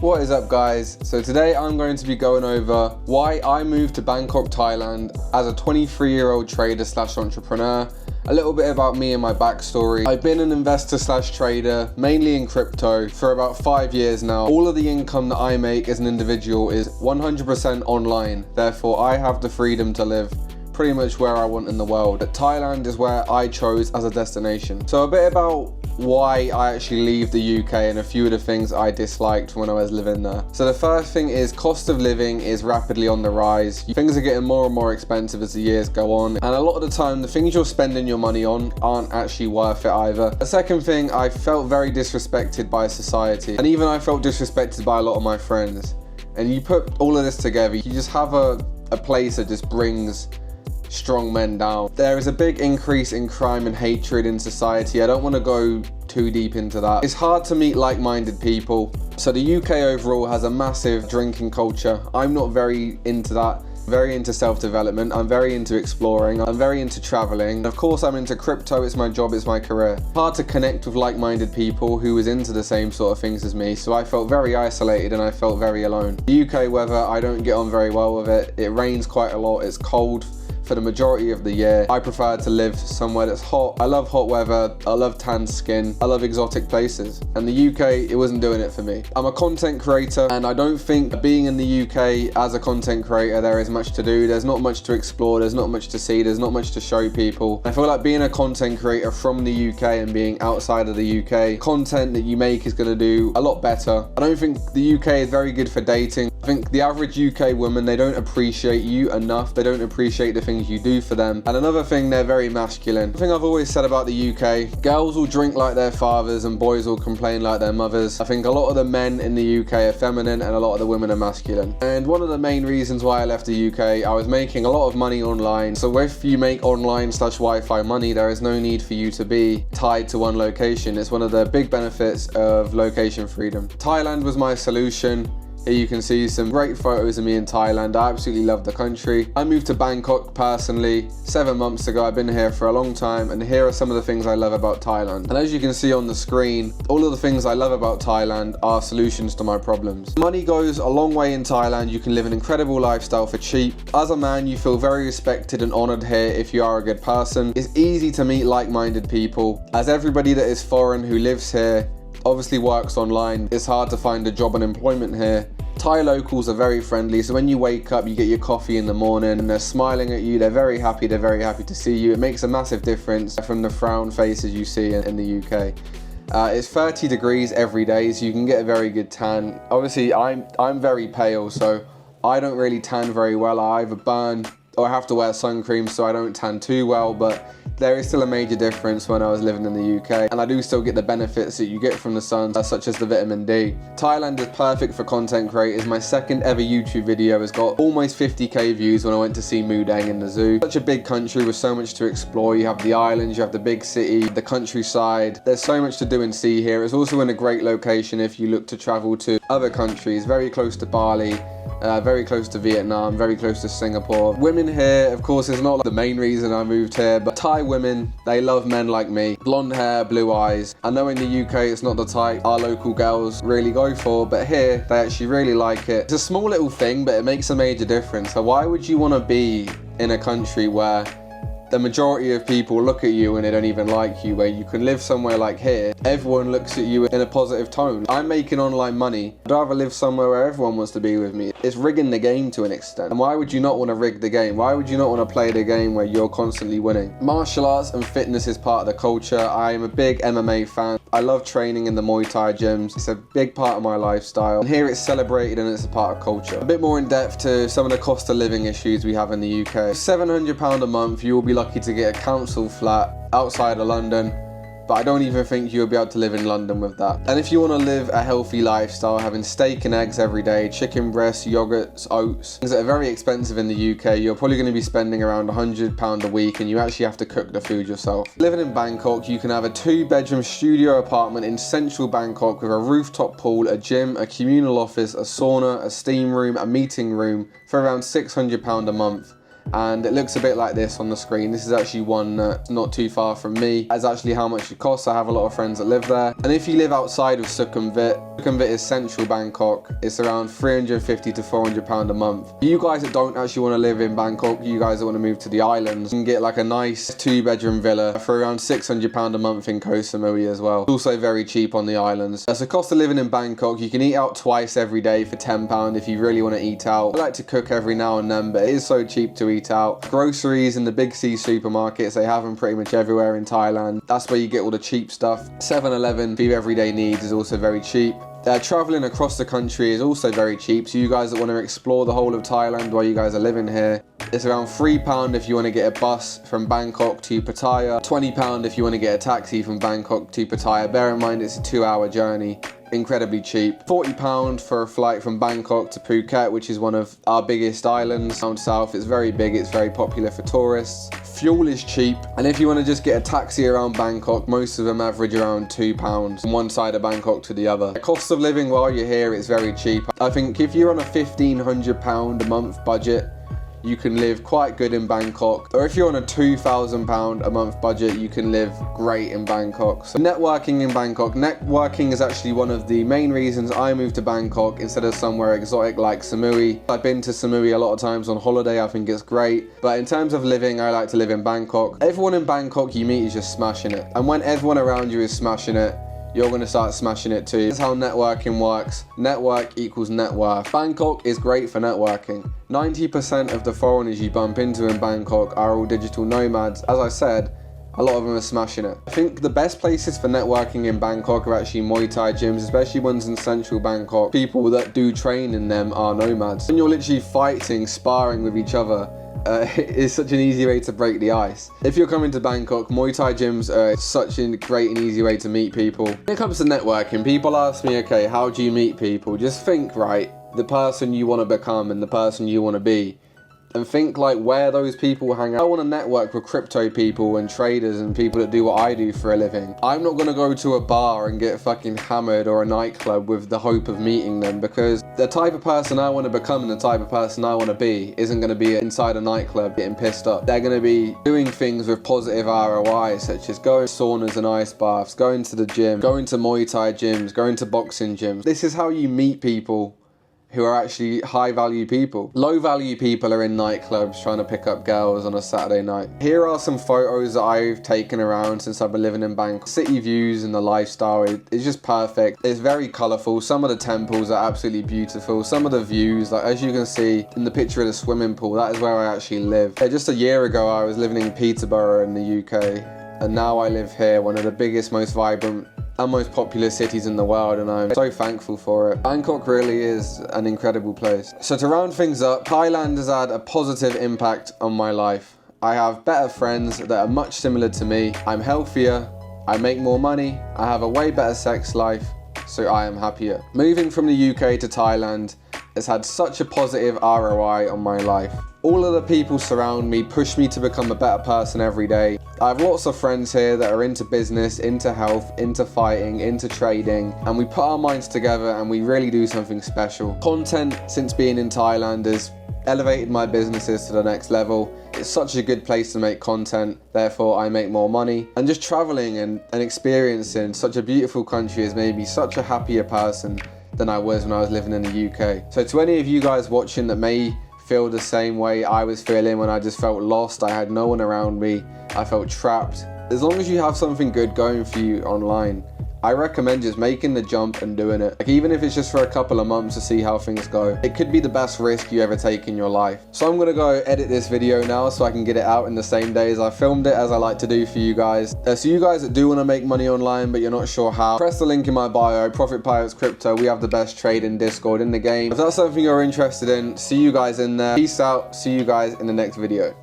What is up, guys? So today I'm going to be going over why I moved to Bangkok, Thailand as a 23-year-old trader slash entrepreneur, a little bit about me and my backstory. I've been an investor slash trader, mainly in crypto, for about 5 years now. All of the income that I make as an individual is 100% online. Therefore, I have the freedom to live pretty much where I want in the world. But Thailand is where I chose as a destination. So a bit about why I actually leave the UK and a few of the things I disliked when I was living there. So the first thing is cost of living is rapidly on the rise. Things are getting more and more expensive as the years go on, and a lot of the time the things you're spending your money on aren't actually worth it either. The second thing, I felt very disrespected by society, and even I felt disrespected by a lot of my friends. And you put all of this together, you just have a place that just brings strong men down. There is a big increase in crime and hatred in society. I don't want to go too deep into that. It's hard to meet like-minded people. So the UK overall has a massive drinking culture. I'm not very into that. Very into self-development. I'm very into exploring. I'm very into traveling. Of course, I'm into crypto. It's my job, it's my career. Hard to connect with like-minded people who was into the same sort of things as me. So I felt very isolated and I felt very alone. The UK weather, I don't get on very well with it. It rains quite a lot. It's cold for the majority of the year. I prefer to live somewhere that's hot. I love hot weather. I love tan skin. I love exotic places. And the UK, it wasn't doing it for me. I'm a content creator, and I don't think being in the UK as a content creator, there is much to do. There's not much to explore. There's not much to see. There's not much to show people. I feel like being a content creator from the UK and being outside of the UK, content that you make is going to do a lot better. I don't think the UK is very good for dating. I think the average UK woman, they don't appreciate you enough. They don't appreciate the things you do for them. And another thing, they're very masculine. The thing I've always said about the UK, girls will drink like their fathers and boys will complain like their mothers. I think a lot of the men in the UK are feminine and a lot of the women are masculine. And one of the main reasons why I left the UK, I was making a lot of money online. So if you make online slash Wi-Fi money, there is no need for you to be tied to one location. It's one of the big benefits of location freedom. Thailand was my solution. Here you can see some great photos of me in Thailand. I absolutely love the country. I moved to Bangkok personally 7 months ago. I've been here for a long time, and here are some of the things I love about Thailand. And as you can see on the screen, all of the things I love about Thailand are solutions to my problems. Money goes a long way in Thailand. You can live an incredible lifestyle for cheap. As a man, you feel very respected and honored here if you are a good person. It's easy to meet like-minded people, as everybody that is foreign who lives here obviously works online. It's hard to find a job and employment here. Thai locals are very friendly, so when you wake up, you get your coffee in the morning and they're smiling at you. They're very happy to see you. It makes a massive difference from the frown faces you see in the UK. It's 30 degrees every day, so you can get a very good tan. Obviously, I'm very pale, so I don't really tan very well. I either burn or I have to wear sun cream, so I don't tan too well, but there is still a major difference when I was living in the UK, and I do still get the benefits that you get from the sun, such as the vitamin D. Thailand is perfect for content creators. My second ever YouTube video has got almost 50k views when I went to see Mudang in the zoo. Such a big country with so much to explore. You have the islands, you have the big city, the countryside. There's so much to do and see here. It's also in a great location if you look to travel to other countries, very close to Bali. Very close to Vietnam, very close to Singapore. Women here, of course, is not like the main reason I moved here, but Thai women, they love men like me. Blonde hair, blue eyes. I know in the UK it's not the type our local girls really go for, but here they actually really like it. It's a small little thing, but it makes a major difference. So why would you want to be in a country where the majority of people look at you and they don't even like you, where you can live somewhere like here, everyone looks at you in a positive tone? I'm making online money. I'd rather live somewhere where everyone wants to be with me. It's rigging the game to an extent. And why would you not want to rig the game? Why would you not want to play the game where you're constantly winning? Martial arts and fitness is part of the culture. I am a big MMA fan. I love training in the Muay Thai gyms. It's a big part of my lifestyle. And here it's celebrated and it's a part of culture. A bit more in depth to some of the cost of living issues we have in the UK. £700 a month, you will be lucky to get a council flat outside of London, but I don't even think you'll be able to live in London with that. And if you want to live a healthy lifestyle, having steak and eggs every day, chicken breasts, yogurts, oats, things that are very expensive in the UK, you're probably going to be spending around £100 a week, and you actually have to cook the food yourself. Living in Bangkok, you can have a 2-bedroom studio apartment in central Bangkok with a rooftop pool, a gym, a communal office, a sauna, a steam room, a meeting room for around £600 a month. and it looks a bit like this on the screen. This is actually one not too far from me. That's actually how much it costs. I have a lot of friends that live there. And if you live outside of Sukhumvit is central Bangkok. It's around £350 to £400 a month. For you guys that don't actually want to live in Bangkok, you guys that want to move to the islands, you can get like a nice 2-bedroom villa for around £600 a month in Koh Samui as well. It's also very cheap on the islands. So cost of living in Bangkok, you can eat out twice every day for £10 if you really want to eat out. I like to cook every now and then, but it is so cheap to eat out. Groceries in the big C supermarkets, they have them pretty much everywhere in Thailand. That's where you get all the cheap stuff. 7-Eleven for your everyday needs is also very cheap. Traveling across the country is also very cheap, so you guys that want to explore the whole of Thailand while you guys are living here, it's around £3 if you want to get a bus from Bangkok to Pattaya, £20 if you want to get a taxi from Bangkok to Pattaya. Bear in mind it's a 2-hour journey. Incredibly cheap. £40 for a flight from Bangkok to Phuket, which is one of our biggest islands down south. It's very big, it's very popular for tourists. Fuel is cheap, and if you want to just get a taxi around Bangkok, most of them average around £2 from one side of Bangkok to the other. The cost of living while you're here is very cheap. I think if you're on a £1,500 a month budget, you can live quite good in Bangkok. Or if you're on a £2,000 a month budget, you can live great in Bangkok. So networking in Bangkok. Networking is actually one of the main reasons I moved to Bangkok instead of somewhere exotic like Samui. I've been to Samui a lot of times on holiday, I think it's great. But in terms of living, I like to live in Bangkok. Everyone in Bangkok you meet is just smashing it. And when everyone around you is smashing it, you're going to start smashing it too. That's how networking works. Network equals net worth. Bangkok is great for networking. 90% of the foreigners you bump into in Bangkok are all digital nomads. As I said, a lot of them are smashing it. I think the best places for networking in Bangkok are actually Muay Thai gyms, especially ones in central Bangkok. People that do train in them are nomads. When you're literally fighting, sparring with each other, it's such an easy way to break the ice. If you're coming to Bangkok, Muay Thai gyms are such a great and easy way to meet people. When it comes to networking, people ask me, okay, how do you meet people? Just think, right, the person you want to become and the person you want to be. And think like where those people hang out. I want to network with crypto people and traders and people that do what I do for a living. I'm not going to go to a bar and get fucking hammered or a nightclub with the hope of meeting them, because the type of person I want to become and the type of person I want to be isn't going to be inside a nightclub getting pissed up. They're going to be doing things with positive ROI, such as going to saunas and ice baths, going to the gym, going to Muay Thai gyms, going to boxing gyms. This is how you meet people who are actually high value people. Low value people are in nightclubs trying to pick up girls on a Saturday night. Here are some photos that I've taken around since I've been living in Bangkok. City views and the lifestyle is just perfect. It's very colourful. Some of the temples are absolutely beautiful. Some of the views, like as you can see in the picture of the swimming pool, that is where I actually live. Just a year ago I was living in Peterborough in the UK, and now I live here, one of the biggest, most vibrant and most popular cities in the world, and I'm so thankful for it. Bangkok really is an incredible place. So to round things up, Thailand has had a positive impact on my life. I have better friends that are much similar to me. I'm healthier, I make more money, I have a way better sex life, so I am happier. Moving from the UK to Thailand has had such a positive ROI on my life. All of the people surround me push me to become a better person every day. I have lots of friends here that are into business, into health, into fighting, into trading, and we put our minds together and we really do something special. Content since being in Thailand has elevated my businesses to the next level. It's such a good place to make content, therefore I make more money. And just traveling and experiencing such a beautiful country has made me such a happier person than I was when I was living in the UK. So to any of you guys watching that may feel the same way I was feeling when I just felt lost, I had no one around me, I felt trapped. As long as you have something good going for you online, I recommend just making the jump and doing it. Like, even if it's just for a couple of months to see how things go, it could be the best risk you ever take in your life. So I'm gonna go edit this video now so I can get it out in the same day as I filmed it, as I like to do for you guys. So you guys that do wanna make money online but you're not sure how, press the link in my bio, Profit Pilots Crypto. We have the best trading Discord in the game. If that's something you're interested in, see you guys in there. Peace out, see you guys in the next video.